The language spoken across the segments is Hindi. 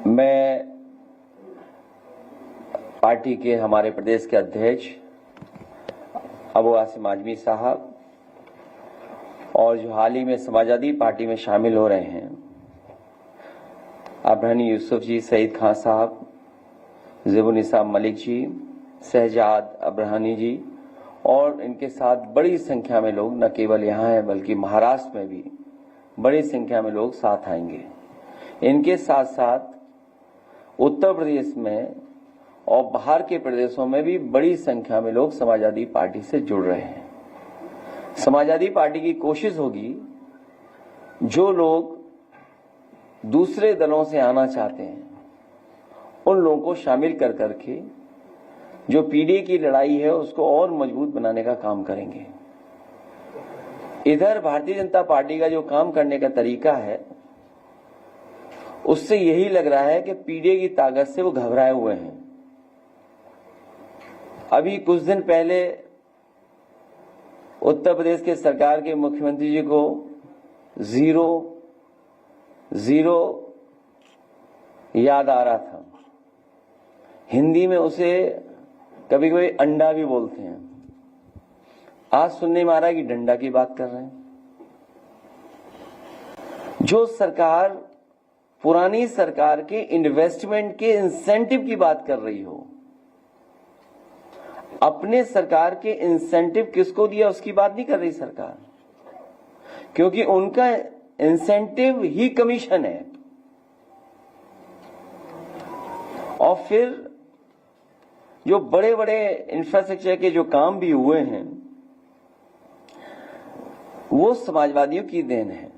मैं पार्टी के हमारे प्रदेश के अध्यक्ष अबू आसिम आजमी साहब और जो हाल ही में समाजवादी पार्टी में शामिल हो रहे हैं अब्राहनी यूसुफ जी, सईद खान साहब, ज़िबुनिसा मलिक जी, शहजाद अब्राहनी जी और इनके साथ बड़ी संख्या में लोग न केवल यहाँ हैं बल्कि महाराष्ट्र में भी बड़ी संख्या में लोग साथ आएंगे। इनके साथ साथ उत्तर प्रदेश में और बाहर के प्रदेशों में भी बड़ी संख्या में लोग समाजवादी पार्टी से जुड़ रहे हैं। समाजवादी पार्टी की कोशिश होगी जो लोग दूसरे दलों से आना चाहते हैं उन लोगों को शामिल कर करके जो पीडीए की लड़ाई है उसको और मजबूत बनाने का काम करेंगे। इधर भारतीय जनता पार्टी का जो काम करने का तरीका है उससे यही लग रहा है कि पीडीए की ताकत से वो घबराए हुए हैं। अभी कुछ दिन पहले उत्तर प्रदेश के सरकार के मुख्यमंत्री जी को जीरो याद आ रहा था। हिंदी में उसे कभी कभी अंडा भी बोलते हैं। आज सुनने में आ रहा है कि डंडा की बात कर रहे हैं। जो सरकार पुरानी सरकार के इन्वेस्टमेंट के इंसेंटिव की बात कर रही हो, अपने सरकार के इंसेंटिव किसको दिया उसकी बात नहीं कर रही सरकार, क्योंकि उनका इंसेंटिव ही कमीशन है। और फिर जो बड़े बड़े इंफ्रास्ट्रक्चर के जो काम भी हुए हैं वो समाजवादियों की देन है।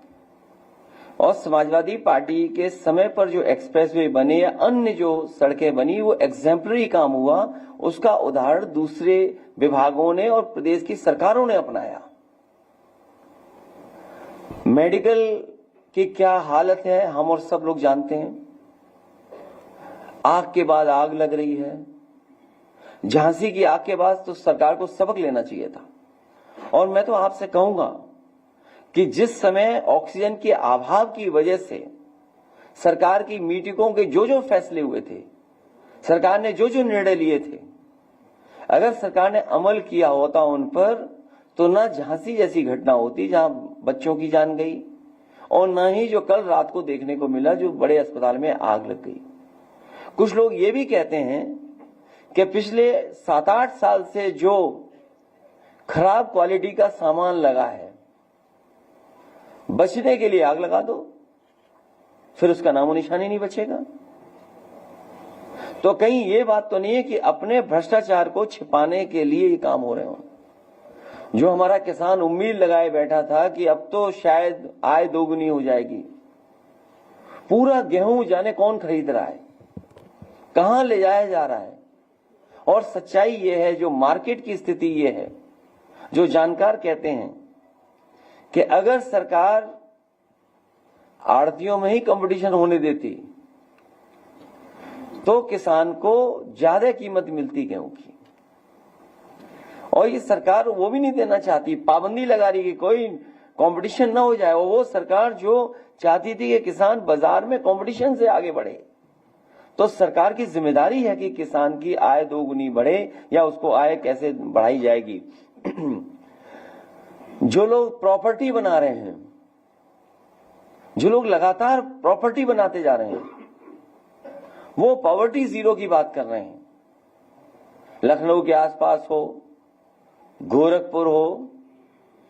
और समाजवादी पार्टी के समय पर जो एक्सप्रेसवे बने या अन्य जो सड़कें बनी वो एग्जेम्पलरी काम हुआ, उसका उदाहरण दूसरे विभागों ने और प्रदेश की सरकारों ने अपनाया। मेडिकल की क्या हालत है हम और सब लोग जानते हैं। आग के बाद आग लग रही है। झांसी की आग के बाद तो सरकार को सबक लेना चाहिए था। और मैं तो आपसे कहूंगा कि जिस समय ऑक्सीजन के अभाव की वजह से सरकार की मीटिंगों के जो जो फैसले हुए थे, सरकार ने जो जो निर्णय लिए थे, अगर सरकार ने अमल किया होता उन पर तो ना झांसी जैसी घटना होती जहां बच्चों की जान गई और ना ही जो कल रात को देखने को मिला जो बड़े अस्पताल में आग लग गई। कुछ लोग ये भी कहते हैं कि पिछले 7-8 साल से जो खराब क्वालिटी का सामान लगा है, बचने के लिए आग लगा दो, फिर उसका नामो निशान ही नहीं बचेगा। तो कहीं ये बात तो नहीं है कि अपने भ्रष्टाचार को छिपाने के लिए ये काम हो रहे हो। जो हमारा किसान उम्मीद लगाए बैठा था कि अब तो शायद आय दोगुनी हो जाएगी, पूरा गेहूं जाने कौन खरीद रहा है, कहां ले जाया जा रहा है। और सच्चाई ये है, जो मार्केट की स्थिति ये है, जो जानकार कहते हैं कि अगर सरकार आड़तियों में ही कंपटीशन होने देती तो किसान को ज्यादा कीमत मिलती गेहूं की। और ये सरकार वो भी नहीं देना चाहती, पाबंदी लगा रही कि कोई कंपटीशन ना हो जाए। वो सरकार जो चाहती थी कि किसान बाजार में कंपटीशन से आगे बढ़े। तो सरकार की जिम्मेदारी है कि किसान की आय दोगुनी बढ़े या उसको आय कैसे बढ़ाई जाएगी। जो लोग प्रॉपर्टी बना रहे हैं, जो लोग लगातार प्रॉपर्टी बनाते जा रहे हैं, वो पॉवर्टी जीरो की बात कर रहे हैं। लखनऊ के आसपास हो, गोरखपुर हो,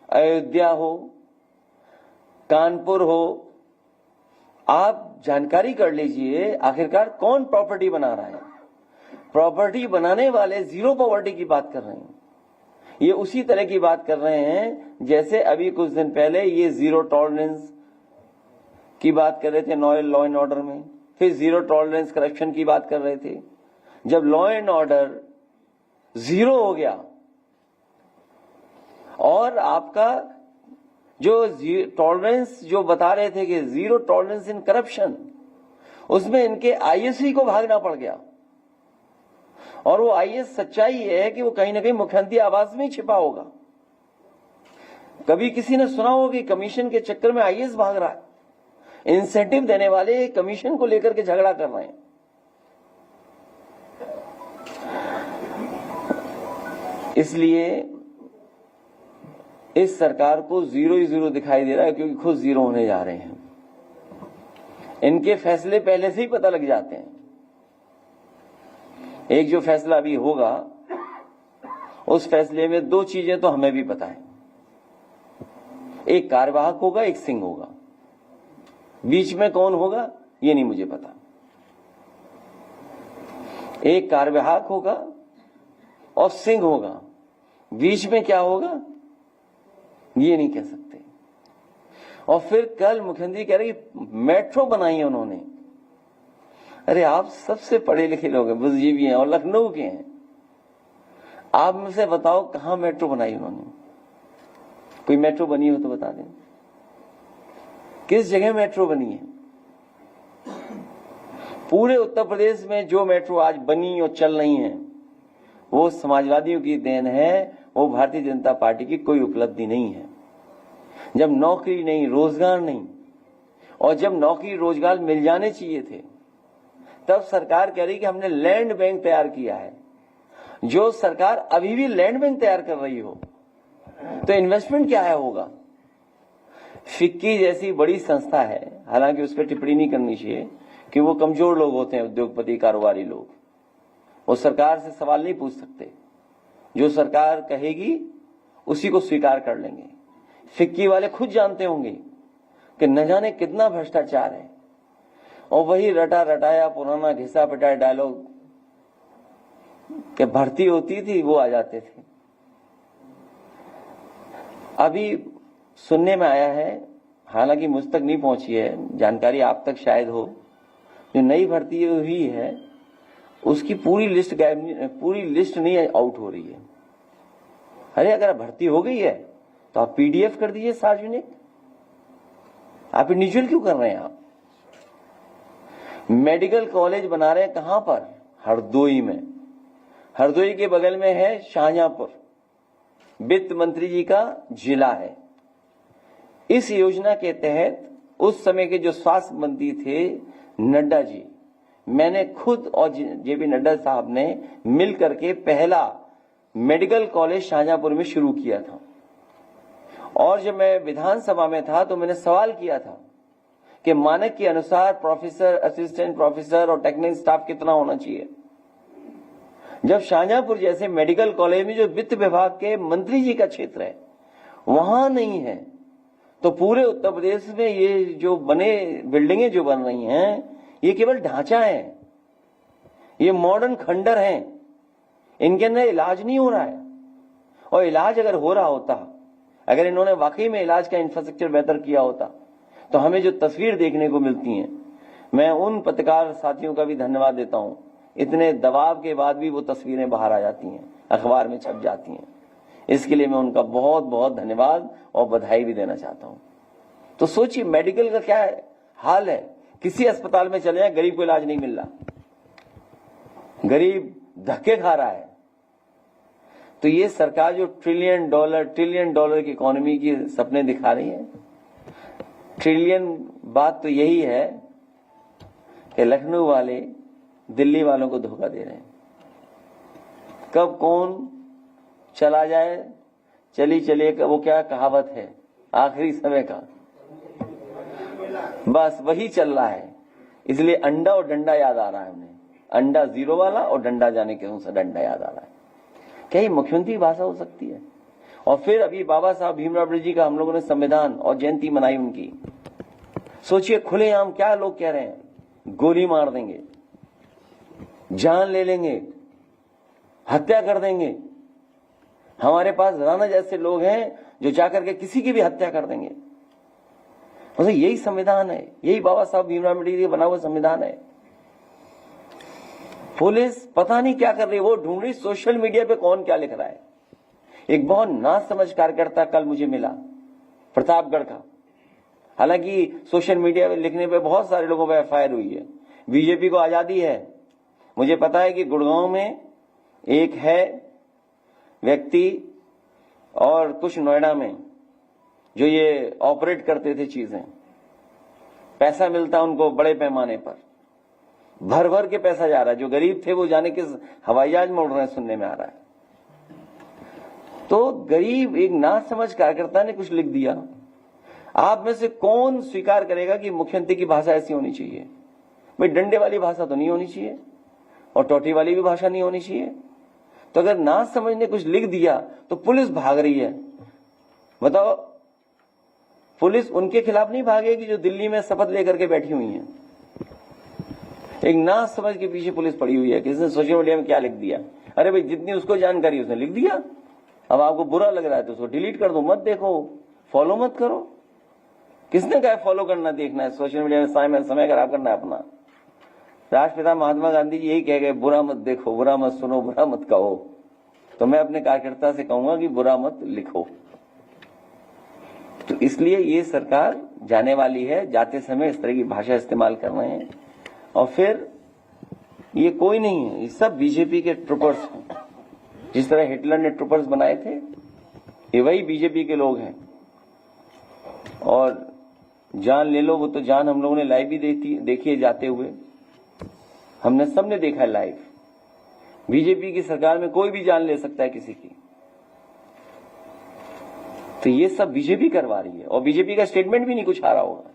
अयोध्या हो, कानपुर हो, आप जानकारी कर लीजिए आखिरकार कौन प्रॉपर्टी बना रहा है। प्रॉपर्टी बनाने वाले जीरो पॉवर्टी की बात कर रहे हैं। ये उसी तरह की बात कर रहे हैं जैसे अभी कुछ दिन पहले ये जीरो टॉलरेंस की बात कर रहे थे लॉ एंड ऑर्डर में, फिर जीरो टॉलरेंस करप्शन की बात कर रहे थे। जब लॉ एंड ऑर्डर जीरो हो गया और आपका जो टॉलरेंस जो बता रहे थे कि जीरो टॉलरेंस इन करप्शन, उसमें इनके आईएएस को भागना पड़ गया। और वो आईएएस सच्चाई है कि वो कहीं ना कहीं मुख्यमंत्री आवास में ही छिपा होगा। कभी किसी ने सुना होगा कि कमीशन के चक्कर में आईएएस भाग रहा है। इंसेंटिव देने वाले कमीशन को लेकर के झगड़ा कर रहे हैं। इसलिए इस सरकार को जीरो ही जीरो दिखाई दे रहा है, क्योंकि खुद जीरो होने जा रहे हैं। इनके फैसले पहले से ही पता लग जाते हैं। एक जो फैसला अभी होगा, उस फैसले में दो चीजें तो हमें भी पता है, एक कार्यवाहक होगा, एक सिंह होगा। बीच में कौन होगा ये नहीं मुझे पता। एक कार्यवाहक होगा और सिंह होगा, बीच में क्या होगा ये नहीं कह सकते। और फिर कल मुख्यमंत्री कह रहे मेट्रो बनाई है उन्होंने। अरे आप सबसे पढ़े लिखे लोग हैं, बुद्धिजीवी हैं और लखनऊ के हैं, आप मुझसे बताओ कहां मेट्रो बनाई उन्होंने? कोई मेट्रो बनी हो तो बता दें, किस जगह मेट्रो बनी है? पूरे उत्तर प्रदेश में जो मेट्रो आज बनी और चल रही हैं वो समाजवादियों की देन है, वो भारतीय जनता पार्टी की कोई उपलब्धि नहीं है। जब नौकरी नहीं, रोजगार नहीं, और जब नौकरी रोजगार मिल जाने चाहिए थे, तब सरकार कह रही कि हमने लैंड बैंक तैयार किया है। जो सरकार अभी भी लैंड बैंक तैयार कर रही हो तो इन्वेस्टमेंट क्या है होगा? फिक्की जैसी बड़ी संस्था है, हालांकि उस पर टिप्पणी नहीं करनी चाहिए कि वो कमजोर लोग होते हैं, उद्योगपति कारोबारी लोग, वो सरकार से सवाल नहीं पूछ सकते। जो सरकार कहेगी उसी को स्वीकार कर लेंगे। फिक्की वाले खुद जानते होंगे कि न जाने कितना भ्रष्टाचार है, और वही रटा रटाया पुराना घिसा पिटाया डायलॉग कि भर्ती होती थी वो आ जाते थे। अभी सुनने में आया है, हालांकि मुझ तक नहीं पहुंची है जानकारी, आप तक शायद हो, जो नई भर्ती हुई है उसकी पूरी लिस्ट नहीं आउट हो रही है। अरे अगर भर्ती हो गई है तो आप पीडीएफ कर दीजिए सार्वजनिक, आप इंडिविजुअल क्यों कर रहे हैं? आप मेडिकल कॉलेज बना रहे हैं कहां पर? हरदोई में। हरदोई के बगल में है शाहजहांपुर, वित्त मंत्री जी का जिला है। इस योजना के तहत उस समय के जो स्वास्थ्य मंत्री थे नड्डा जी, मैंने खुद और जेपी नड्डा साहब ने मिल करके पहला मेडिकल कॉलेज शाहजहांपुर में शुरू किया था। और जब मैं विधानसभा में था तो मैंने सवाल किया था कि मानक के अनुसार प्रोफेसर, असिस्टेंट प्रोफेसर और टेक्निकल स्टाफ कितना होना चाहिए। जब शाहजहांपुर जैसे मेडिकल कॉलेज में जो वित्त विभाग के मंत्री जी का क्षेत्र है वहां नहीं है, तो पूरे उत्तर प्रदेश में ये जो बने बिल्डिंगें जो बन रही हैं ये केवल ढांचा है, ये मॉडर्न खंडर हैं, इनके अंदर इलाज नहीं हो रहा है। और इलाज अगर हो रहा होता, अगर इन्होंने वाकई में इलाज का इंफ्रास्ट्रक्चर बेहतर किया होता, तो हमें जो तस्वीर देखने को मिलती हैं, मैं उन पत्रकार साथियों का भी धन्यवाद देता हूं, इतने दबाव के बाद भी वो तस्वीरें बाहर आ जाती हैं, अखबार में छप जाती हैं। इसके लिए मैं उनका बहुत बहुत धन्यवाद और बधाई भी देना चाहता हूं। तो सोचिए मेडिकल का क्या हाल है। किसी अस्पताल में चले जाए, गरीब को इलाज नहीं मिल रहा, गरीब धक्के खा रहा है। तो ये सरकार जो ट्रिलियन डॉलर की इकोनॉमी की सपने दिखा रही है, ट्रिलियन बात तो यही है कि लखनऊ वाले दिल्ली वालों को धोखा दे रहे हैं। कब कौन चला जाए, चली चले का वो क्या कहावत है आखिरी समय का, बस वही चल रहा है। इसलिए अंडा और डंडा याद आ रहा है हमें, अंडा जीरो वाला और डंडा जाने के उनसे डंडा याद आ रहा है। क्या ये मुख्यमंत्री भाषा हो सकती है? और फिर अभी बाबा साहब भीमराव अम्बेडकर जी का हम लोगों ने संविधान और जयंती मनाई उनकी। सोचिए खुलेआम क्या लोग कह रहे हैं, गोली मार देंगे, जान ले लेंगे, हत्या कर देंगे। हमारे पास राणा जैसे लोग हैं जो जाकर के किसी की भी हत्या कर देंगे। मतलब यही संविधान है, यही बाबा साहब भीमराव अम्बेडकर जी का बना हुआ संविधान है। पुलिस पता नहीं क्या कर रही है, वो ढूंढ रही सोशल मीडिया पे कौन क्या लिख रहा है। एक बहुत नासमझ कार्यकर्ता कल मुझे मिला प्रतापगढ़ का, हालांकि सोशल मीडिया पे लिखने पे बहुत सारे लोगों पर एफआईआर हुई है। बीजेपी को आजादी है। मुझे पता है कि गुड़गांव में एक है व्यक्ति और कुछ नोएडा में जो ये ऑपरेट करते थे चीजें। पैसा मिलता है उनको बड़े पैमाने पर, भर भर के पैसा जा रहा है। जो गरीब थे वो जाने किस हवाई जहाज में उड़ रहे हैं, सुनने में आ रहा है। तो गरीब एक ना समझ कार्यकर्ता ने कुछ लिख दिया। आप में से कौन स्वीकार करेगा कि मुख्यमंत्री की भाषा ऐसी होनी चाहिए? भाई डंडे वाली भाषा तो नहीं होनी चाहिए और टोटी वाली भी भाषा नहीं होनी चाहिए। तो अगर ना समझ ने कुछ लिख दिया तो पुलिस भाग रही है। बताओ, पुलिस उनके खिलाफ नहीं भागेगी जो दिल्ली में शपथ लेकर के बैठी हुई हैं। एक ना समझ के पीछे पुलिस पड़ी हुई है कि इसने सोशल मीडिया में क्या लिख दिया। अरे भाई, जितनी उसको जानकारी उसने लिख दिया। अब आपको बुरा लग रहा है तो उसको डिलीट कर दो, मत देखो, फॉलो मत करो। किसने कहा फॉलो करना, देखना है सोशल मीडिया में समय खराब करना है अपना? राष्ट्रपिता महात्मा गांधी जी यही कह गए, बुरा मत देखो, बुरा मत सुनो, बुरा मत कहो। तो मैं अपने कार्यकर्ता से कहूंगा कि बुरा मत लिखो। तो इसलिए ये सरकार जाने वाली है, जाते समय इस तरह की भाषा इस्तेमाल कर रहे हैं। और फिर ये कोई नहीं है, ये सब बीजेपी के ट्रूपर्स हैं। जिस तरह हिटलर ने ट्रूपर्स बनाए थे, ये वही बीजेपी के लोग हैं। और जान ले लो, वो तो जान हम लोगों ने लाइव भी देखी है जाते हुए, हमने सबने देखा है लाइव। बीजेपी की सरकार में कोई भी जान ले सकता है किसी की। तो ये सब बीजेपी करवा रही है और बीजेपी का स्टेटमेंट भी नहीं कुछ आ रहा होगा।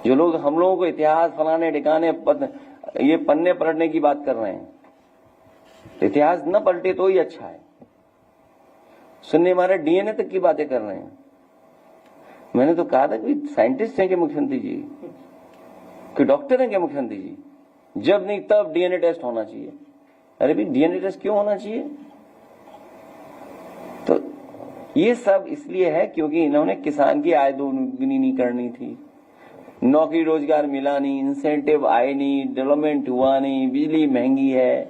जो लोग हम लोगों को इतिहास फलाने ठिकाने ये पन्ने पलटने की बात कर रहे हैं, इतिहास न पलटे तो ही अच्छा है। सुनने हमारे डीएनए तक की बातें कर रहे हैं। मैंने तो कहा था कि साइंटिस्ट हैं कि मुख्यमंत्री जी, कि डॉक्टर हैं कि मुख्यमंत्री जी? जब नहीं तब डीएनए टेस्ट होना चाहिए। अरे भाई, डीएनए टेस्ट क्यों होना चाहिए? तो ये सब इसलिए है क्योंकि इन्होंने किसान की आय दोगुनी नहीं करनी थी, नौकरी रोजगार मिला नहीं, इंसेंटिव आए नहीं, डेवलपमेंट हुआ नहीं, बिजली महंगी है,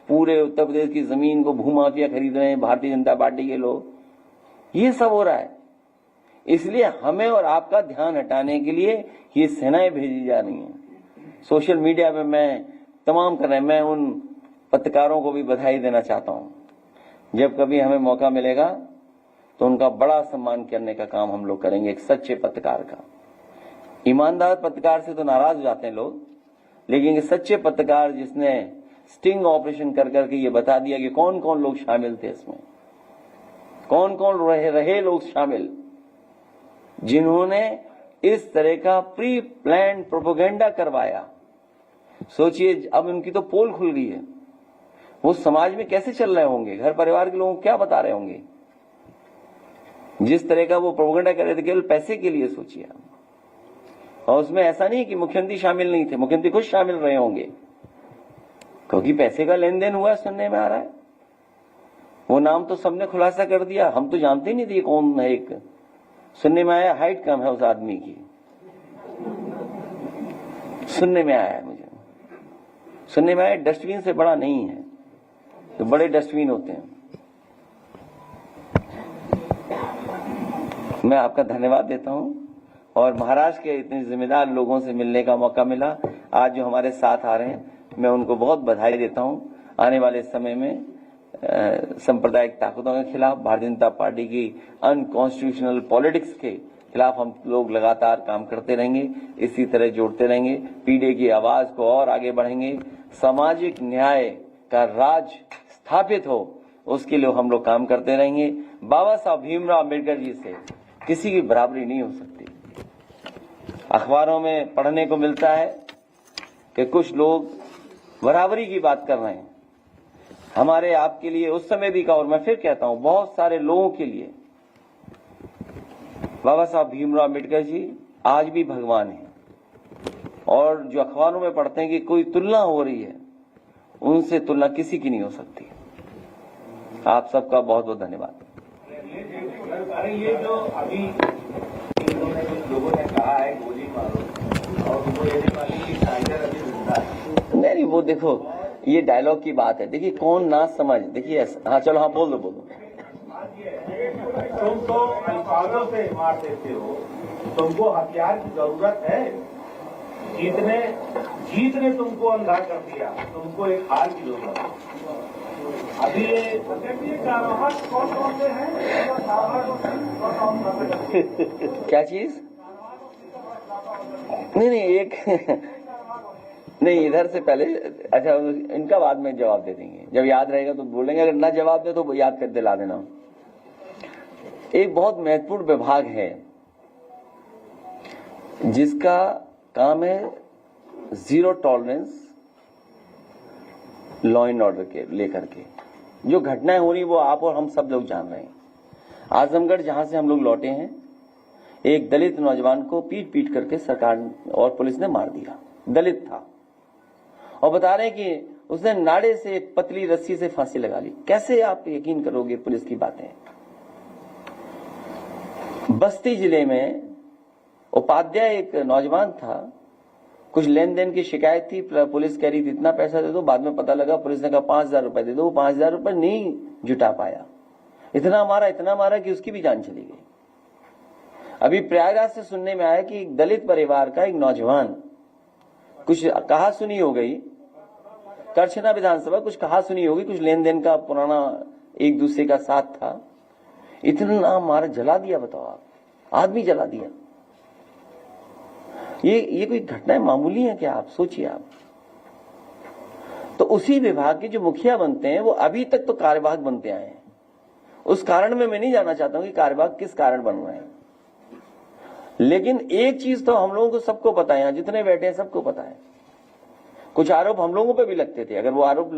पूरे उत्तर प्रदेश की जमीन को भूमाफिया खरीद रहे हैं भारतीय जनता पार्टी के लोग। ये सब हो रहा है। इसलिए हमें और आपका ध्यान हटाने के लिए ये सेनाएं भेजी जा रही हैं। सोशल मीडिया पे मैं तमाम कर रहे हैं। मैं उन पत्रकारों को भी बधाई देना चाहता हूं। जब कभी हमें मौका मिलेगा तो उनका बड़ा सम्मान करने का काम हम लोग करेंगे, एक सच्चे पत्रकार का। ईमानदार पत्रकार से तो नाराज हो जाते हैं लोग, लेकिन एक सच्चे पत्रकार जिसने स्टिंग ऑपरेशन कर करके ये बता दिया कि कौन कौन लोग शामिल थे इसमें, कौन कौन रहे लोग शामिल, जिन्होंने इस तरह का प्री प्लान प्रोपेगेंडा करवाया। सोचिए, अब उनकी तो पोल खुल गई है, वो समाज में कैसे चल रहे होंगे, घर परिवार के लोगों को क्या बता रहे होंगे। जिस तरह का वो प्रोपेगेंडा कर रहे थे केवल पैसे के लिए, सोचिए। और उसमें ऐसा नहीं कि मुख्यमंत्री शामिल नहीं थे, मुख्यमंत्री खुद शामिल रहे होंगे, क्योंकि पैसे का लेन देन हुआ सुनने में आ रहा है। वो नाम तो सबने खुलासा कर दिया, हम तो जानते ही नहीं थे कौन है। एक सुनने में आया हाइट कम है उस आदमी की, सुनने में आया, मुझे सुनने में आया डस्टबिन से बड़ा नहीं है, तो बड़े डस्टबिन होते हैं। मैं आपका धन्यवाद देता हूं और महाराष्ट्र के इतने जिम्मेदार लोगों से मिलने का मौका मिला। आज जो हमारे साथ आ रहे हैं, मैं उनको बहुत बधाई देता हूं। आने वाले समय में सांप्रदायिक ताकतों के खिलाफ, भारतीय जनता पार्टी की अनकॉन्स्टिट्यूशनल पॉलिटिक्स के खिलाफ हम लोग लगातार काम करते रहेंगे, इसी तरह जोड़ते रहेंगे, पीढ़ी की आवाज को और आगे बढ़ेंगे। सामाजिक न्याय का राज स्थापित हो, उसके लिए हम लोग काम करते रहेंगे। बाबा साहब भीमराव अम्बेडकर जी से किसी की बराबरी नहीं हो सकती। अखबारों में पढ़ने को मिलता है कि कुछ लोग बराबरी की बात कर रहे हैं। हमारे आपके लिए उस समय भी कहा, और मैं फिर कहता हूं, बहुत सारे लोगों के लिए बाबा साहब भीमराव अम्बेडकर जी आज भी भगवान हैं। और जो अखबारों में पढ़ते हैं कि कोई तुलना हो रही है, उनसे तुलना किसी की नहीं हो सकती। आप सबका बहुत बहुत धन्यवाद। अरे ये जो अभी लोगों ने कहा है गोली मारो और वो ये वाली टाइगर अभी जिंदा है। नहीं, वो देखो, ये डायलॉग की बात है। देखिए, कौन ना समझ, देखिए, हाँ चलो, हाँ बोल दो। तुम तो अल्फाजों से मार देते हो, तुमको हथियार की जरूरत है। जीत ने तुमको अंधा कर दिया, तुमको एक हार की जरूरत है। अभी ये कौन कौन से हैं? क्या चीज? नहीं एक नहीं, इधर से पहले, अच्छा इनका बाद में जवाब दे देंगे, जब याद रहेगा तो बोलेंगे, अगर ना जवाब दे तो याद कर दिला देना। एक बहुत महत्वपूर्ण विभाग है जिसका काम है zero tolerance law and order के लेकर के। जो घटनाएं हो रही वो आप और हम सब लोग जान रहे हैं। आजमगढ़ जहां से हम लोग लौटे हैं, एक दलित नौजवान को पीट पीट करके सरकार और पुलिस ने मार दिया। दलित था और बता रहे हैं कि उसने नाड़े से पतली रस्सी से फांसी लगा ली। कैसे आप यकीन करोगे पुलिस की बातें। बस्ती जिले में उपाध्याय एक नौजवान था, कुछ लेन देन की शिकायत थी, पुलिस कह रही थी इतना पैसा दे दो, बाद में पता लगा पुलिस ने कहा 5,000 रुपए दे दो। वो 5,000 रुपए नहीं जुटा पाया, इतना मारा कि उसकी भी जान चली गई। अभी प्रयागराज से सुनने में आया कि एक दलित परिवार का एक नौजवान, कुछ कहा सुनी हो गई, करछना विधानसभा कुछ कहा सुनी होगी, कुछ लेन देन का पुराना एक दूसरे का साथ था, इतना मारा, जला दिया। बताओ आप, आदमी जला दिया। ये कोई घटनाएं मामूली है क्या? आप सोचिए आप। तो उसी विभाग के जो मुखिया बनते हैं वो अभी तक तो कार्यवाहक बनते आए हैं। उस कारण में मैं नहीं जानना चाहता हूं कि कार्यवाहक किस कारण बन रहे हैं, लेकिन एक चीज तो हम लोगों को सबको पता है, यहां जितने बैठे हैं सबको पता है, कुछ आरोप हम लोगों पे भी लगते थे। अगर वो आरोप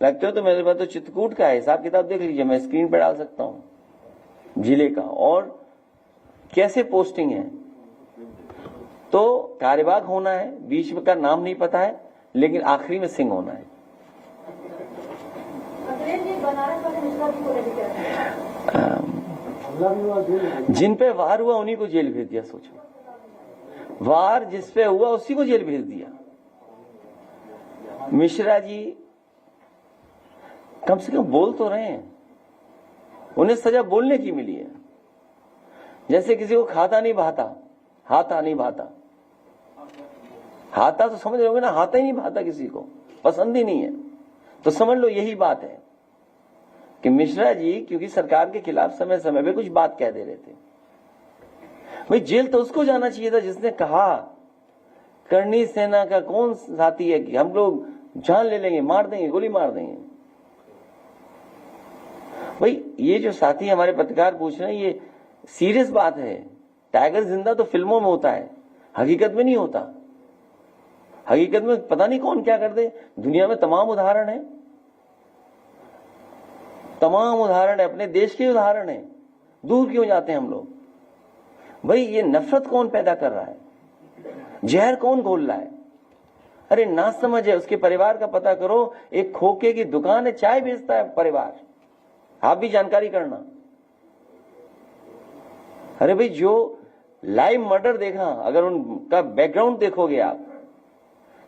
लगते हो तो मेरे पास तो चित्रकूट का हिसाब किताब देख लीजिए, मैं स्क्रीन पे डाल सकता हूं जिले का, और कैसे पोस्टिंग है। तो कार्यवाहक होना है, बीच में का नाम नहीं पता है, लेकिन आखिरी में सिंह होना है। जिन पे वार हुआ उन्हीं को जेल भेज दिया। सोचो, वार जिस पे हुआ उसी को जेल भेज दिया। मिश्रा जी कम से कम बोल तो रहे हैं, उन्हें सजा बोलने की मिली है। जैसे किसी को खाता नहीं भाता, हाथा नहीं भाता, हाथा तो समझ रहे होगे ना, हाथा ही नहीं भाता, किसी को पसंद ही नहीं है, तो समझ लो यही बात है कि मिश्रा जी क्योंकि सरकार के खिलाफ समय समय पे कुछ बात कह दे रहे थे। भाई जेल तो उसको जाना चाहिए था जिसने कहा करनी सेना का कौन साथी है कि हम लोग जान ले लेंगे, मार देंगे, गोली मार देंगे। भाई ये जो साथी हमारे पत्रकार पूछ रहे हैं, ये सीरियस बात है। टाइगर जिंदा तो फिल्मों में होता है, हकीकत में नहीं होता। हकीकत में पता नहीं कौन क्या कर दे। दुनिया में तमाम उदाहरण है, तमाम उदाहरण है, अपने देश के उदाहरण है। दूर क्यों जाते हैं हम लोग? भाई ये नफरत कौन पैदा कर रहा है, जहर कौन घोल रहा है? अरे ना समझ है, उसके परिवार का पता करो। एक खोखे की दुकान है, चाय बेचता है परिवार, आप भी जानकारी करना। अरे भाई जो लाइव मर्डर देखा, अगर उनका बैकग्राउंड देखोगे आप,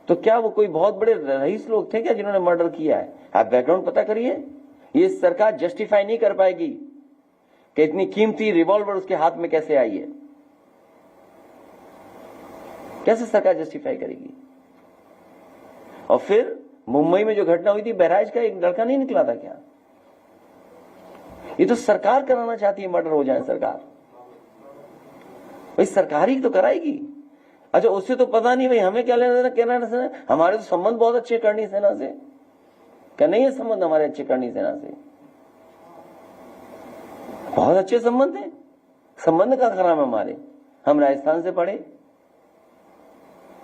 तो क्या वो कोई बहुत बड़े रईस लोग थे क्या जिन्होंने मर्डर किया है? आप बैकग्राउंड पता करिए। ये सरकार जस्टिफाई नहीं कर पाएगी कि इतनी कीमती रिवॉल्वर उसके हाथ में कैसे आई है। कैसे सरकार जस्टिफाई करेगी? और फिर मुंबई में जो घटना हुई थी, बहराइच का एक लड़का नहीं निकला था क्या? ये तो सरकार कराना चाहती है, मर्डर हो जाए सरकार। भाई सरकार ही तो कराएगी। अच्छा उससे तो पता नहीं, भाई हमें क्या लेना देना कहना सेना, हमारे तो संबंध बहुत अच्छे करनी सेना से। क्या नहीं है संबंध हमारे अच्छे करनी सेना से? बहुत अच्छे संबंध है। संबंध का खराब है हमारे। हम राजस्थान से पढ़े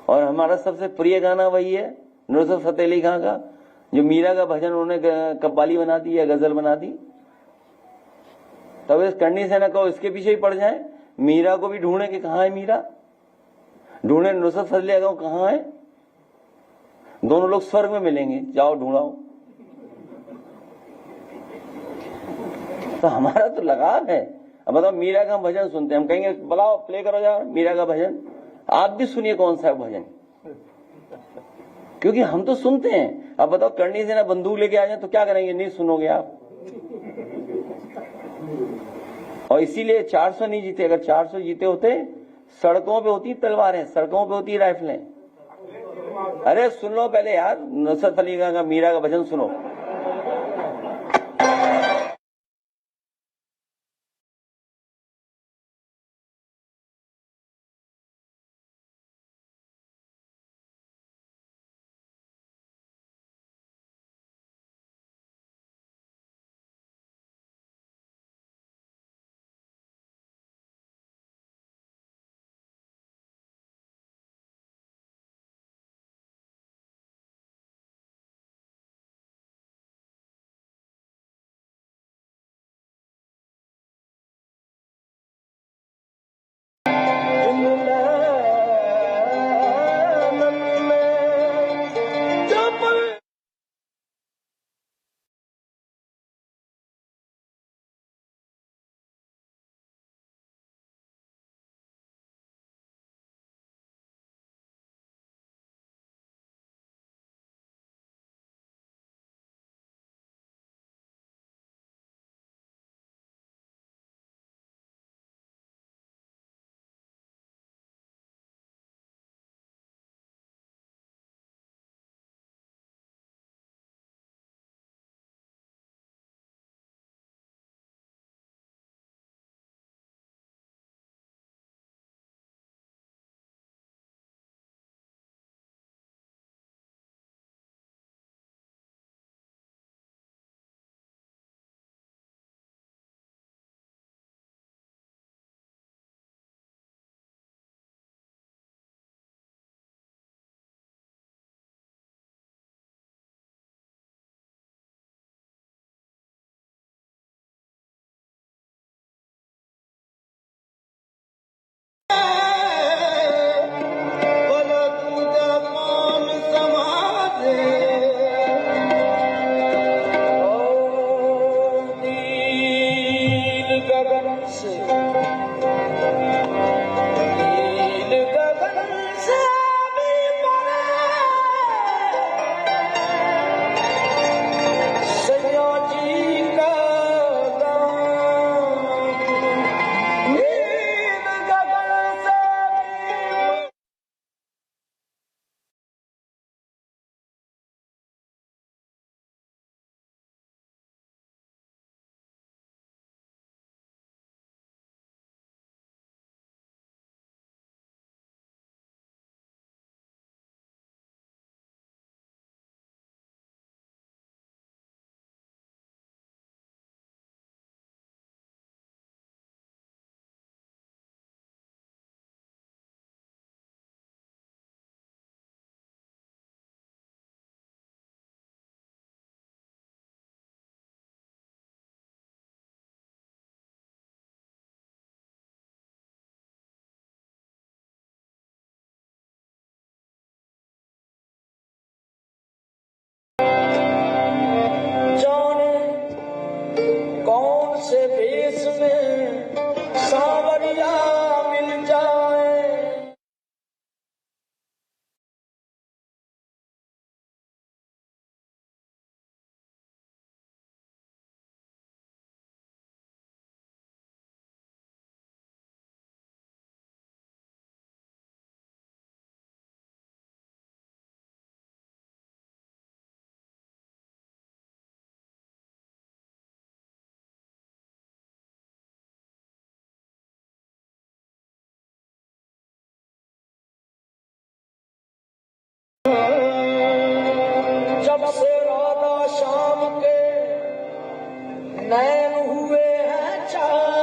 और हमारा सबसे प्रिय गाना वही है नुसरत फतेह अली खां का, जो मीरा का भजन उन्होंने कव्वाली बना दी या गजल बना दी। तब इस करनी सेना को इसके पीछे ही पड़ जाए। मीरा को भी ढूंढे कि कहां है मीरा, ढूंढे नुसरत फतेह अली खां कहां है। दोनों लोग स्वर्ग में मिलेंगे, जाओ ढूंढाओ। तो हमारा तो लगाव है। अब बताओ, मीरा का भजन सुनते हैं, हम कहेंगे बुलाओ प्ले करो जाओ मीरा का भजन। आप भी सुनिए कौन सा भजन, क्योंकि हम तो सुनते हैं। अब बताओ करनी सेना बंदूक लेके आ जाए तो क्या करेंगे? नहीं सुनोगे आप। और इसीलिए 400 नहीं जीते। अगर 400 जीते होते, सड़कों पे होती तलवारें, सड़कों पे होती राइफलें। अरे सुन लो पहले यार, नुसरत अली खां का मीरा का भजन सुनो। जब से राधा शाम के नैन हुए हैं चार।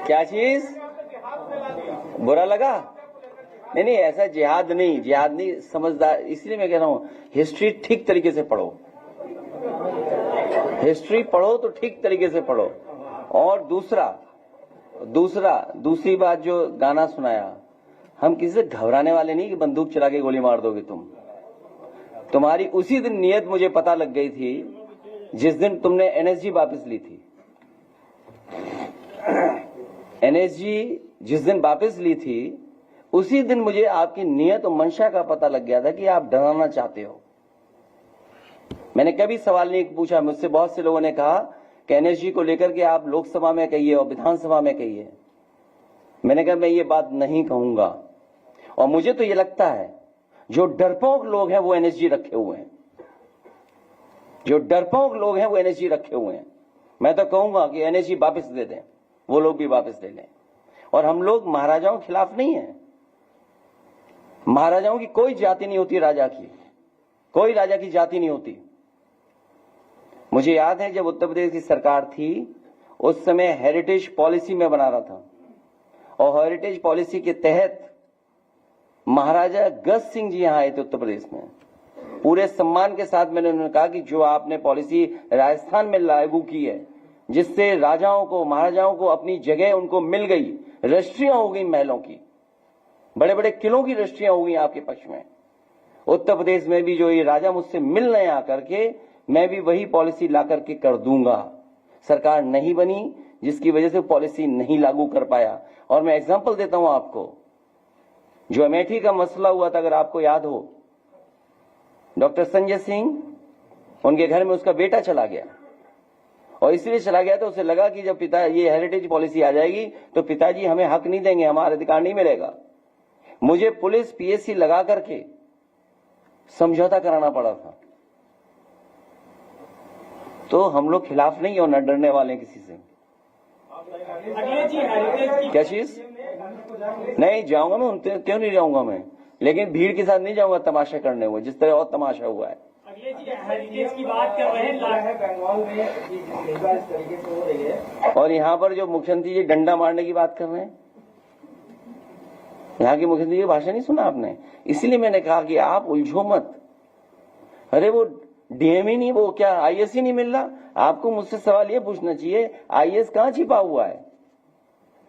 क्या चीज बुरा लगा? नहीं नहीं, ऐसा जिहाद नहीं समझदार। इसलिए मैं कह रहा हूं हिस्ट्री ठीक तरीके से पढ़ो, हिस्ट्री पढ़ो तो ठीक तरीके से पढ़ो। और दूसरी बात जो गाना सुनाया, हम किसी से घबराने वाले नहीं कि बंदूक चला के गोली मार दोगे तुम। तुम्हारी उसी दिन नीयत मुझे पता लग गई थी जिस दिन तुमने एनएसजी वापस ली थी। एनएसजी जिस दिन वापस ली थी उसी दिन मुझे आपकी नीयत और मंशा का पता लग गया था कि आप डराना चाहते हो। मैंने कभी सवाल नहीं पूछा। मुझसे बहुत से लोगों ने कहा कि एनएसजी को लेकर के आप लोकसभा में कहिए और विधानसभा में कहिए। मैंने कहा मैं ये बात नहीं कहूंगा। और मुझे तो ये लगता है जो डरपोक लोग हैं वो एनएसजी रखे हुए हैं, जो डरपोक लोग हैं वो एनएसजी रखे हुए हैं। मैं तो कहूंगा कि एनएसजी वापस दे दें, वो लोग भी वापस ले लें। और हम लोग महाराजाओं के खिलाफ नहीं है। महाराजाओं की कोई जाति नहीं होती, राजा की कोई राजा की जाति नहीं होती। मुझे याद है जब उत्तर प्रदेश की सरकार थी उस समय हेरिटेज पॉलिसी में बना रहा था, और हेरिटेज पॉलिसी के तहत महाराजा गज सिंह जी यहां आए थे उत्तर प्रदेश में। पूरे सम्मान के साथ मैंने उन्हें कहा कि जो आपने पॉलिसी राजस्थान में लागू की है जिससे राजाओं को महाराजाओं को अपनी जगह उनको मिल गई, रजिस्ट्रियां हो गई महलों की, बड़े बड़े किलों की रजिस्ट्रियां हो गई आपके पक्ष में। उत्तर प्रदेश में भी जो ये राजा मुझसे मिल रहे आकर के, मैं भी वही पॉलिसी ला करके कर दूंगा। सरकार नहीं बनी जिसकी वजह से पॉलिसी नहीं लागू कर पाया। और मैं एग्जांपल देता हूं आपको, जो अमेठी का मसला हुआ था, अगर आपको याद हो, डॉक्टर संजय सिंह, उनके घर में उसका बेटा चला गया, और इसलिए चला गया तो उसे लगा कि जब पिता ये हेरिटेज पॉलिसी आ जाएगी तो पिताजी हमें हक नहीं देंगे, हमारा अधिकार नहीं मिलेगा। मुझे पुलिस पीएससी लगा करके समझौता कराना पड़ा था। तो हम लोग खिलाफ नहीं और न डरने वाले किसी से। क्या चीज? नहीं जाऊंगा मैं, क्यों नहीं जाऊंगा मैं, लेकिन भीड़ के साथ नहीं जाऊंगा तमाशा करने हुए, जिस तरह और तमाशा हुआ है। की बात कर रहे हैं बंगाल में इस तरीके से हो रही है, और यहाँ पर जो मुख्यमंत्री जी डंडा मारने की बात कर रहे हैं, यहाँ के मुख्यमंत्री की भाषा नहीं सुना आपने? इसलिए मैंने कहा कि आप उलझो मत। अरे वो डीएम ही नहीं, वो क्या आईएएस ही नहीं मिल रहा? आपको मुझसे सवाल ये पूछना चाहिए आईएएस कहां छिपा हुआ है?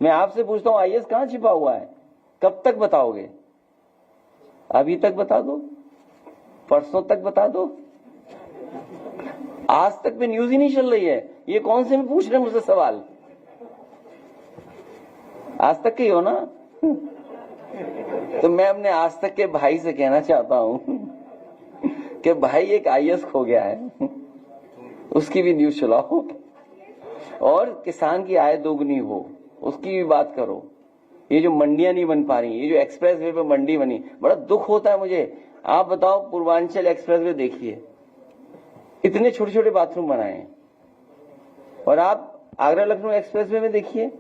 मैं आपसे पूछता हूं आईएएस कहां छिपा हुआ है? कब तक बताओगे? अभी तक बता दो, परसों तक बता दो, आज तक भी न्यूज ही नहीं चल रही है। ये कौन से में पूछ रहे हैं मुझसे सवाल? आज तक के ही हो ना? तो मैं अपने आज तक के भाई से कहना चाहता हूं कि भाई एक आईएएस खो गया है, उसकी भी न्यूज चलाओ, और किसान की आय दोगुनी हो उसकी भी बात करो। ये जो मंडियां नहीं बन पा रही, ये जो एक्सप्रेस वे पे मंडी बनी, बड़ा दुख होता है मुझे। आप बताओ, पूर्वांचल एक्सप्रेस वे देखिए, इतने छोटे छोटे बाथरूम बनाए, और आप आगरा लखनऊ एक्सप्रेस वे में देखिए।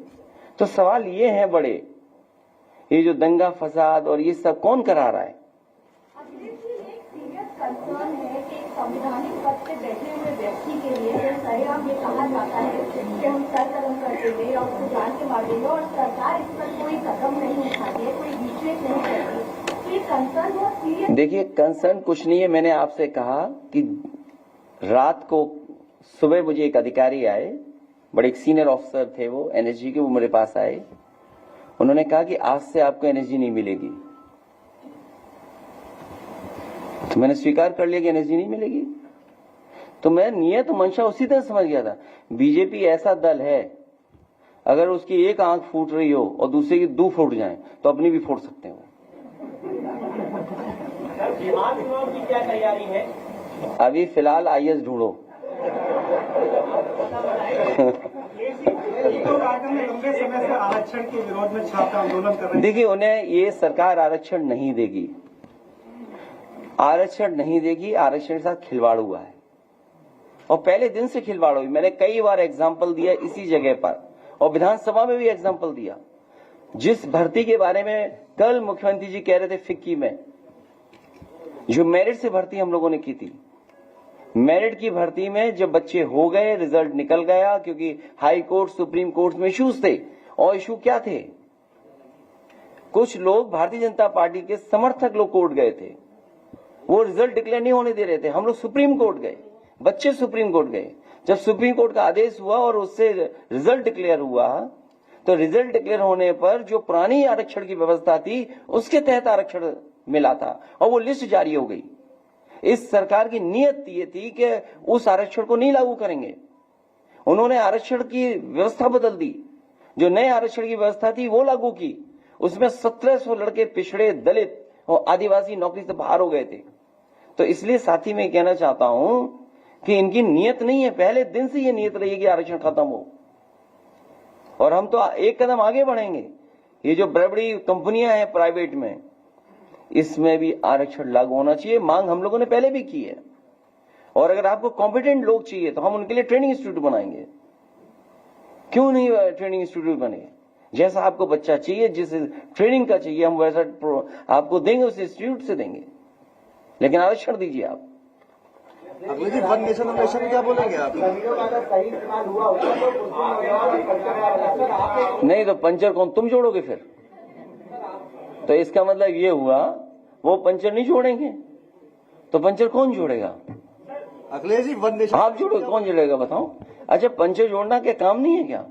तो सवाल ये है बड़े, ये जो दंगा फसाद और ये सब कौन करा रहा है? कंसर्न है कि संवैधानिक पद से बैठे हुए व्यक्ति के लिए सरेआम ये कहा जाता है कि हम सरकदम कर देंगे और उसको जान के मार देंगे, और सरकार इस पर कोई कदम नहीं उठाती है, कोई विशेष नहीं करती। ये कंसर्न बहुत सीरियस। देखिए, कंसर्न कुछ नहीं है। मैंने आपसे कहा कि रात को सुबह मुझे एक अधिकारी आए, बड़े एक सीनियर ऑफिसर थे वो एनएसजी के, वो मेरे पास आए। उन्होंने कहा कि आज से आपको एनएसजी नहीं मिलेगी। तो मैंने स्वीकार कर लिया कि एनएसजी नहीं मिलेगी। तो मैं नियत मंशा उसी तरह समझ गया था। बीजेपी ऐसा दल है, अगर उसकी एक आंख फूट रही हो और दूसरे की दो फूट जाए तो अपनी भी फोड़ सकते हो। बिहार चुनाव की क्या तैयारी है? अभी फिलहाल आईएएस ढूंढो। लंबे समय से आरक्षण के विरोध में छात्र आंदोलन कर रहे हैं। देखिए, उन्हें ये सरकार आरक्षण नहीं देगी, आरक्षण नहीं देगी। आरक्षण के साथ खिलवाड़ हुआ है, और पहले दिन से खिलवाड़ हुई। मैंने कई बार एग्जाम्पल दिया इसी जगह पर, और विधानसभा में भी एग्जाम्पल दिया। जिस भर्ती के बारे में कल मुख्यमंत्री जी कह रहे थे फिक्की में, जो मेरिट से भर्ती हम लोगों ने की थी, मेरिट की भर्ती में जब बच्चे हो गए, रिजल्ट निकल गया, क्योंकि हाई कोर्ट सुप्रीम कोर्ट में इश्यूज थे। और इशू क्या थे? कुछ लोग भारतीय जनता पार्टी के समर्थक लोग कोर्ट गए थे, वो रिजल्ट डिक्लेयर नहीं होने दे रहे थे। हम लोग सुप्रीम कोर्ट गए, बच्चे सुप्रीम कोर्ट गए। जब सुप्रीम कोर्ट का आदेश हुआ और उससे रिजल्ट डिक्लेयर हुआ, तो रिजल्ट डिक्लेयर होने पर जो पुरानी आरक्षण की व्यवस्था थी उसके तहत आरक्षण मिला था, और वो लिस्ट जारी हो गई। इस सरकार की नीयत ये थी कि उस आरक्षण को नहीं लागू करेंगे। उन्होंने आरक्षण की व्यवस्था बदल दी, जो नए आरक्षण की व्यवस्था थी वो लागू की। उसमें 1700 लड़के पिछड़े, दलित और आदिवासी नौकरी से बाहर हो गए थे। तो इसलिए साथी मैं कहना चाहता हूं कि इनकी नीयत नहीं है, पहले दिन से ये नीयत रही है कि आरक्षण खत्म हो, और हम तो एक कदम आगे बढ़ेंगे। ये जो बड़ी बड़ी कंपनियां हैं प्राइवेट में, इसमें भी आरक्षण लागू होना चाहिए। मांग हम लोगों ने पहले भी की है, और अगर आपको कॉम्पिटेंट लोग चाहिए तो हम उनके लिए ट्रेनिंग इंस्टीट्यूट बनाएंगे। क्यों नहीं ट्रेनिंग इंस्टीट्यूट बने? जैसा आपको बच्चा चाहिए, जिस ट्रेनिंग का चाहिए, हम वैसा आपको देंगे, उस इंस्टीट्यूट से देंगे, लेकिन आरक्षण दीजिए आप। अगले दिन वन नेशन इलेक्शन क्या बोलेंगे आप? सही इस्तेमाल हुआ होगा तो नहीं तो पंचर कौन तुम जोड़ोगे फिर? तो इसका मतलब ये हुआ वो पंचर नहीं जोड़ेंगे, तो पंचर कौन जोड़ेगा? अखिलेश जी, वन नेशन आप जोड़ो, कौन जोड़ेगा बताओ? अच्छा, पंचर जोड़ना क्या काम नहीं है क्या?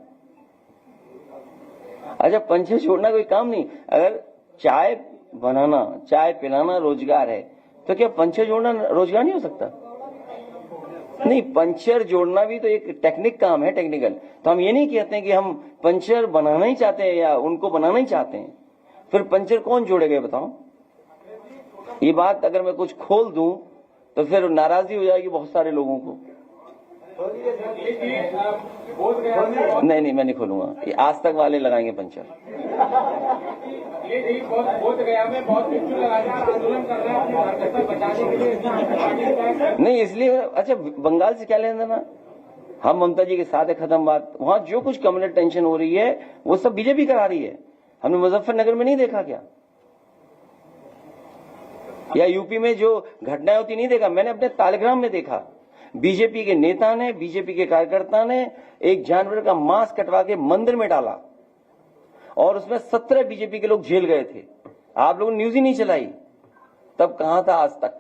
अच्छा, पंचर जोड़ना कोई काम नहीं? अगर चाय बनाना, चाय पिलाना रोजगार है, तो क्या पंचर जोड़ना रोजगार नहीं हो सकता? नहीं, पंचर जोड़ना भी तो एक टेक्निक काम है, टेक्निकल। तो हम ये नहीं कहते हैं कि हम पंचर बनाना ही चाहते हैं या उनको बनाना ही चाहते हैं। फिर पंचर कौन जोड़ेगा बताओ? ये बात अगर मैं कुछ खोल दूं तो फिर नाराजगी हो जाएगी बहुत सारे लोगों को। नहीं, मैं नहीं खोलूंगा। ये आज तक वाले लगाएंगे पंचर। नहीं, इसलिए अच्छा, बंगाल से क्या लेना देना? हम ममता जी के साथ है, खत्म बात। वहां जो कुछ कम्युनल टेंशन हो रही है वो सब बीजेपी करा रही है। हमने मुजफ्फरनगर में नहीं देखा क्या? या यूपी में जो घटनाएं होती नहीं देखा? मैंने अपने तालिग्राम में देखा, बीजेपी के नेता ने, बीजेपी के कार्यकर्ता ने एक जानवर का मांस कटवा के मंदिर में डाला, और उसमें 17 बीजेपी के लोग जेल गए थे। आप लोगों ने न्यूज ही नहीं चलाई, तब कहां था आज तक?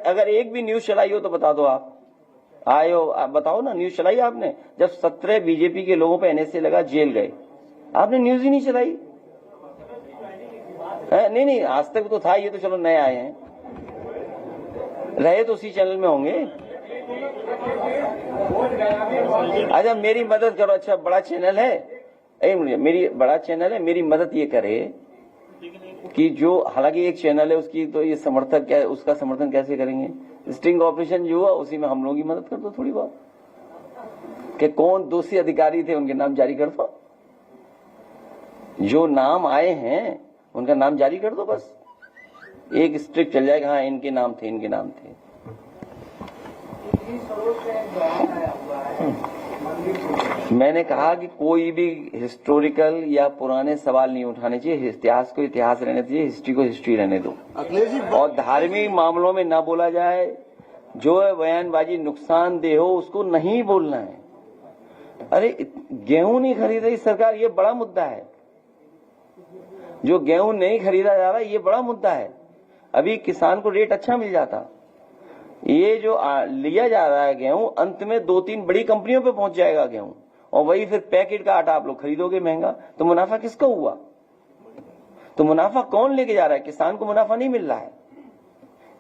अगर एक भी न्यूज चलाई हो तो बता दो। आप आए हो, आप बताओ ना, न्यूज चलाई आपने? जब 17 बीजेपी के लोगों पे एनएसए लगा, जेल गए, आपने न्यूज ही नहीं चलाई। नहीं, आज तक तो था, ये तो चलो नए आए हैं, रहे तो उसी चैनल में होंगे। अच्छा मेरी मदद करो। अच्छा बड़ा चैनल है, मेरी बड़ा चैनल है, मेरी मदद ये करे कि जो, हालांकि एक चैनल है उसकी तो ये समर्थक क्या, उसका समर्थन कैसे करेंगे? स्टिंग ऑपरेशन जो हुआ उसी में हम लोगों की मदद कर दो थोड़ी बहुत, कि कौन दोषी अधिकारी थे उनके नाम जारी कर दो, जो नाम आए हैं उनका नाम जारी कर दो, बस एक स्ट्रिक्ट चल जाएगा, हाँ इनके नाम थे, इनके नाम थे। मैंने कहा कि कोई भी हिस्टोरिकल या पुराने सवाल नहीं उठाने चाहिए, इतिहास को इतिहास रहने चाहिए, हिस्ट्री को हिस्ट्री रहने दो, और धार्मिक मामलों में ना बोला जाए। जो है बयानबाजी नुकसानदेह हो उसको नहीं बोलना है। अरे गेहूं नहीं खरीद रही सरकार, ये बड़ा मुद्दा है। जो गेहूं नहीं खरीदा जा रहा ये बड़ा मुद्दा है। अभी किसान को रेट अच्छा मिल जाता, ये जो लिया जा रहा है गेहूं, अंत में 2-3 बड़ी कंपनियों पे पहुंच जाएगा गेहूं, और वही फिर पैकेट का आटा आप लोग खरीदोगे महंगा, तो मुनाफा किसका हुआ? तो मुनाफा कौन लेके जा रहा है? किसान को मुनाफा नहीं मिल रहा है।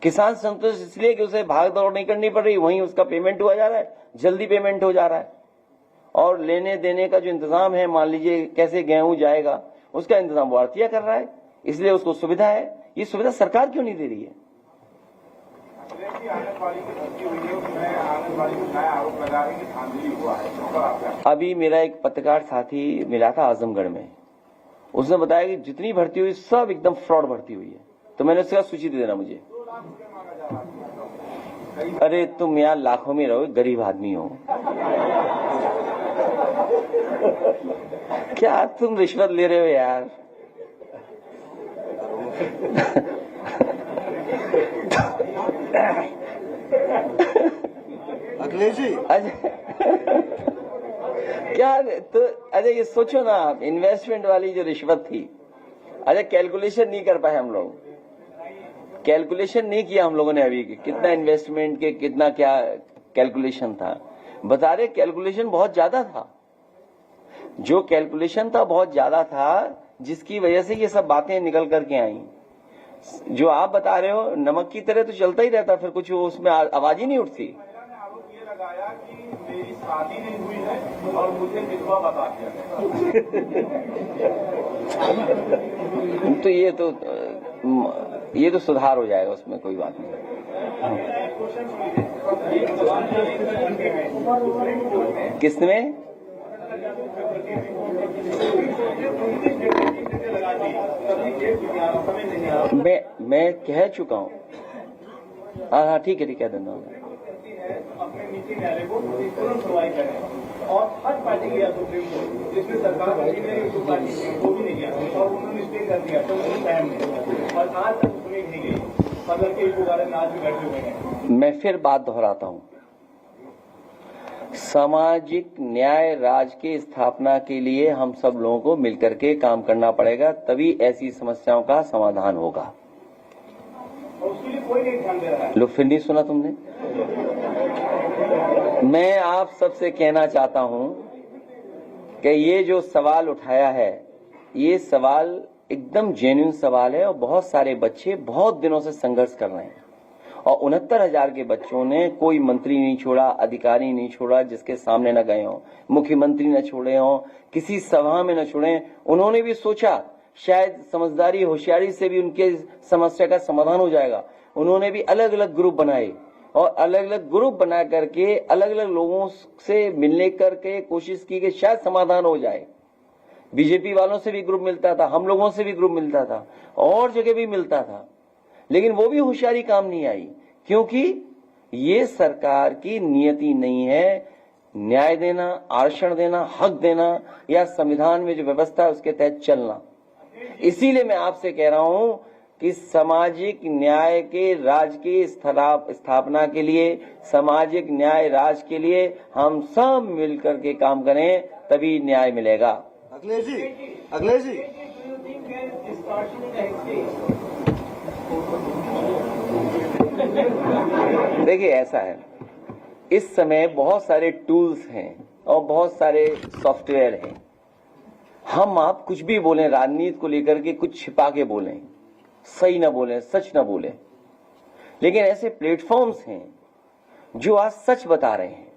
किसान संतुष्ट इसलिए कि उसे भाग दौड़ नहीं करनी पड़ रही, वहीं उसका पेमेंट हुआ जा रहा है, जल्दी पेमेंट हो जा रहा है, और लेने देने का जो इंतजाम है, मान लीजिए कैसे गेहूं जाएगा उसका इंतजाम भारतीय कर रहा है, इसलिए उसको सुविधा है। ये सुविधा सरकार क्यों नहीं दे रही है? अभी मेरा एक पत्रकार साथी मिला था आजमगढ़ में, उसने बताया कि जितनी भर्ती हुई सब एकदम फ्रॉड भर्ती हुई है। तो मैंने उसका सूची दे देना मुझे। अरे तुम यहाँ लाखों में रहो, गरीब आदमी हो, क्या तुम रिश्वत ले रहे हो यार? अखिलेश जी क्या तो, अरे ये सोचो ना आप, इन्वेस्टमेंट वाली जो रिश्वत थी, अरे कैलकुलेशन नहीं कर पाए हम लोग, कैलकुलेशन नहीं किया हम लोगों ने अभी कितना इन्वेस्टमेंट के कितना क्या कैलकुलेशन था। बता रहे कैलकुलेशन बहुत ज्यादा था, जो कैलकुलेशन था बहुत ज्यादा था, जिसकी वजह से ये सब बातें निकल करके आई। जो आप बता रहे हो नमक की तरह तो चलता ही रहता, फिर कुछ उसमें आवाज ही नहीं उठती। आरोप ये लगाया कि मेरी शादी नहीं हुई है और मुझे विधवा बता दिया गया। तो ये तो सुधार हो जाएगा, उसमें कोई बात नहीं। किसमें? मैं कह चुका हूँ। हाँ ठीक है, कह देना। अपने नीति न्यायालय को तुरंत सुनवाई करें, और हर पार्टी गया सुप्रीम कोर्ट, जिसमें सरकार वो भी नहीं गया, और उन्होंने स्टे कर दिया, तो उन्होंने टाइम नहीं, और आज तक सुनी नहीं गई, मतलब कि इस बारे में आज भी बैठे हुए हैं। मैं फिर बात दोहराता हूँ, सामाजिक न्याय राज की स्थापना के लिए हम सब लोगों को मिलकर के काम करना पड़ेगा, तभी ऐसी समस्याओं का समाधान होगा। और उसके लिए कोई नहीं ध्यान दे रहा है। लो फिर नहीं सुना तुमने? मैं आप सबसे कहना चाहता हूं कि ये जो सवाल उठाया है, ये सवाल एकदम जेन्युइन सवाल है, और बहुत सारे बच्चे बहुत दिनों से संघर्ष कर रहे हैं, और 69,000 के बच्चों ने कोई मंत्री नहीं छोड़ा, अधिकारी नहीं छोड़ा जिसके सामने न गए हों, मुख्यमंत्री न छोड़े हों, किसी सभा में न छोड़े। उन्होंने भी सोचा शायद समझदारी होशियारी से भी उनके समस्या का समाधान हो जाएगा। उन्होंने भी अलग अलग ग्रुप बनाए, और अलग अलग ग्रुप बना करके अलग अलग लोगों से मिलने करके कोशिश की कि शायद समाधान हो जाए। बीजेपी वालों से भी ग्रुप मिलता था, हम लोगों से भी ग्रुप मिलता था, और जगह भी मिलता था, लेकिन वो भी होशियारी काम नहीं आई, क्योंकि ये सरकार की नियति नहीं है न्याय देना, आरक्षण देना, हक देना, या संविधान में जो व्यवस्था है उसके तहत चलना। इसीलिए मैं आपसे कह रहा हूं कि सामाजिक न्याय के राज की स्थापना के लिए, सामाजिक न्याय राज के लिए हम सब मिलकर के काम करें, तभी न्याय मिलेगा। अखिलेश जी देखिए ऐसा है, इस समय बहुत सारे टूल्स हैं और बहुत सारे सॉफ्टवेयर हैं। हम आप कुछ भी बोलें, राजनीति को लेकर के कुछ छिपा के बोलें, सही ना बोलें, सच ना बोलें, लेकिन ऐसे प्लेटफॉर्म्स हैं जो आज सच बता रहे हैं।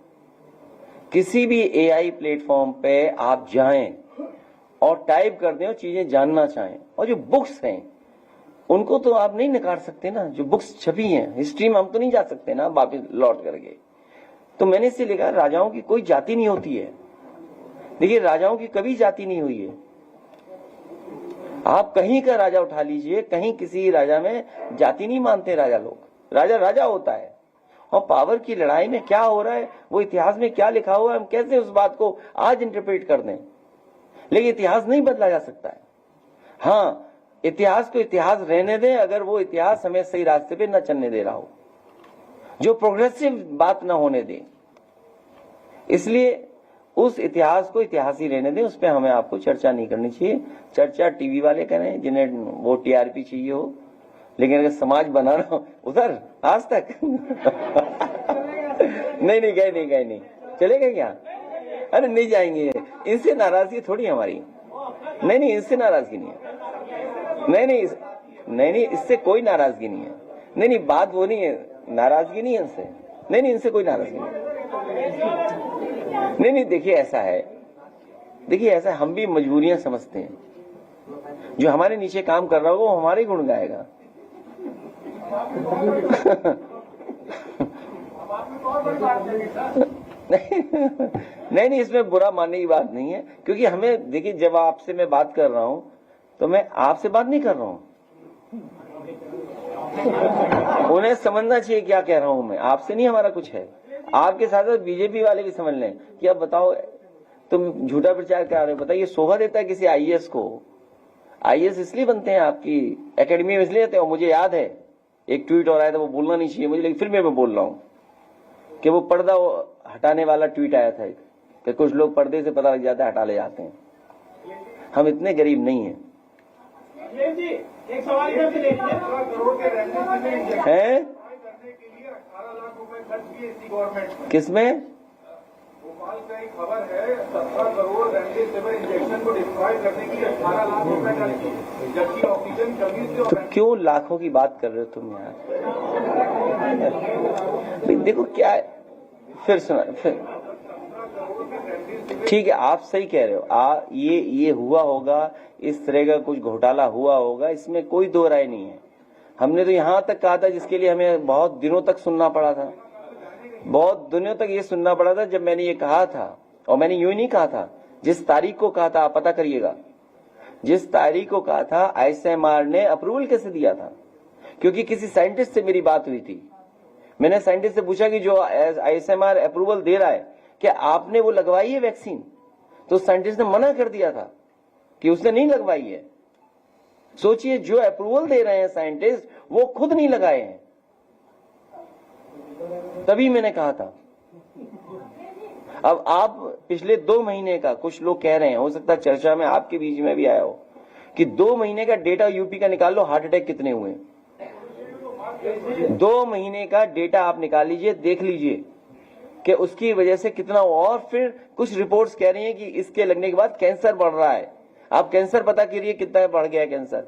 किसी भी एआई प्लेटफॉर्म पे आप जाएं और टाइप कर दें और चीजें जानना चाहें, और जो बुक्स हैं उनको तो आप नहीं नकार सकते ना, जो बुक्स छपी हैं हिस्ट्री में हम तो नहीं जा सकते ना वापस लौट करके। तो मैंने इससे लिखा राजाओं की कोई जाति नहीं होती है। देखिए राजाओं की कभी जाति नहीं हुई है। आप कहीं का राजा उठा लीजिए, कहीं किसी राजा में जाति नहीं मानते राजा लोग। राजा राजा होता है, और पावर की लड़ाई में क्या हो रहा है, वो इतिहास में क्या लिखा हुआ है, हम कैसे उस बात को आज इंटरप्रेट कर दें। लेकिन इतिहास नहीं बदला जा सकता है। हाँ, इतिहास को इतिहास रहने दें, अगर वो इतिहास हमें सही रास्ते पे न चलने दे रहा हो, जो प्रोग्रेसिव बात न होने दे। इसलिए उस इतिहास को इतिहास ही रहने दें, उस पर हमें आपको चर्चा नहीं करनी चाहिए। चर्चा टीवी वाले करें जिन्हें वो टीआरपी चाहिए हो, लेकिन अगर समाज बनाना हो उधर आज तक नहीं गए नहीं चलेगा क्या? अरे नहीं जाएंगे, इनसे नाराजगी थोड़ी हमारी। नहीं इससे नाराजगी नहीं है। नहीं इससे कोई नाराजगी नहीं है। नहीं बात वो नहीं है, नाराजगी नहीं है इनसे। नहीं इनसे कोई नाराजगी नहीं। देखिए ऐसा है, हम भी मजबूरियां समझते हैं। जो हमारे नीचे काम कर रहा होगा वो हमारे गुण गाएगा। नहीं इसमें बुरा मानने की बात नहीं है, क्योंकि हमें देखिए जब आपसे मैं बात कर रहा हूं तो मैं आपसे बात नहीं कर रहा हूं। उन्हें समझना चाहिए क्या कह रहा हूं मैं, आपसे नहीं हमारा कुछ है। आपके साथ साथ बीजेपी वाले भी समझ लें कि अब बताओ तुम झूठा प्रचार करा रहे हो। बताइए शोभा देता है किसी आईएएस को? आईएएस इसलिए बनते हैं आपकी एकेडमी में, इसलिए और मुझे याद है एक ट्वीट और आया था, वो बोलना नहीं चाहिए मुझे, लेकिन फिर मैं बोल रहा हूं कि वो पर्दा हटाने वाला ट्वीट आया था कि कुछ लोग पर्दे से पता लग जाता है हटा ले जाते हैं। हम इतने गरीब नहीं हैं। एक सवाल इधर से ले लीजिए। हैं? किसमें? भोपाल का एक खबर है, 17 करोड़ रेमडेसिविर इंजेक्शन को डिस्ट्रॉय करने के लिए 18 लाख रुपए खर्च किए, जबकि ऑक्सीजन कमी से। तो क्यों लाखों की बात कर रहे हो तुम यार? देखो क्या है, फिर सुना फिर ठीक है, आप सही कह रहे हो। ये हुआ होगा, इस तरह का कुछ घोटाला हुआ होगा, इसमें कोई दो राय नहीं है। हमने तो यहां तक कहा था जिसके लिए हमें बहुत दिनों तक सुनना पड़ा था, बहुत दिनों तक ये सुनना पड़ा था जब मैंने ये कहा था। और मैंने यूं नहीं कहा था, जिस तारीख को कहा था आप पता करिएगा, जिस तारीख को कहा था आईसीएमआर ने अप्रूवल कैसे दिया था, क्योंकि किसी साइंटिस्ट से मेरी बात हुई थी। मैंने साइंटिस्ट से पूछा कि जो आईसीएमआर अप्रूवल दे रहा है क्या आपने वो लगवाई है वैक्सीन? तो साइंटिस्ट ने मना कर दिया था कि उसने नहीं लगवाई है। सोचिए, जो अप्रूवल दे रहे हैं साइंटिस्ट वो खुद नहीं लगाए हैं। तभी मैंने कहा था। अब आप पिछले 2 महीने का, कुछ लोग कह रहे हैं, हो सकता है चर्चा में आपके बीच में भी आया हो, कि 2 महीने का डेटा यूपी का निकाल लो, हार्ट अटैक कितने हुए। 2 महीने का डेटा आप निकाल लीजिए, देख लीजिए कि उसकी वजह से कितना हुआ। और फिर कुछ रिपोर्ट्स कह रही हैं कि इसके लगने के बाद कैंसर बढ़ रहा है। आप कैंसर पता करिए कितना बढ़ गया कैंसर।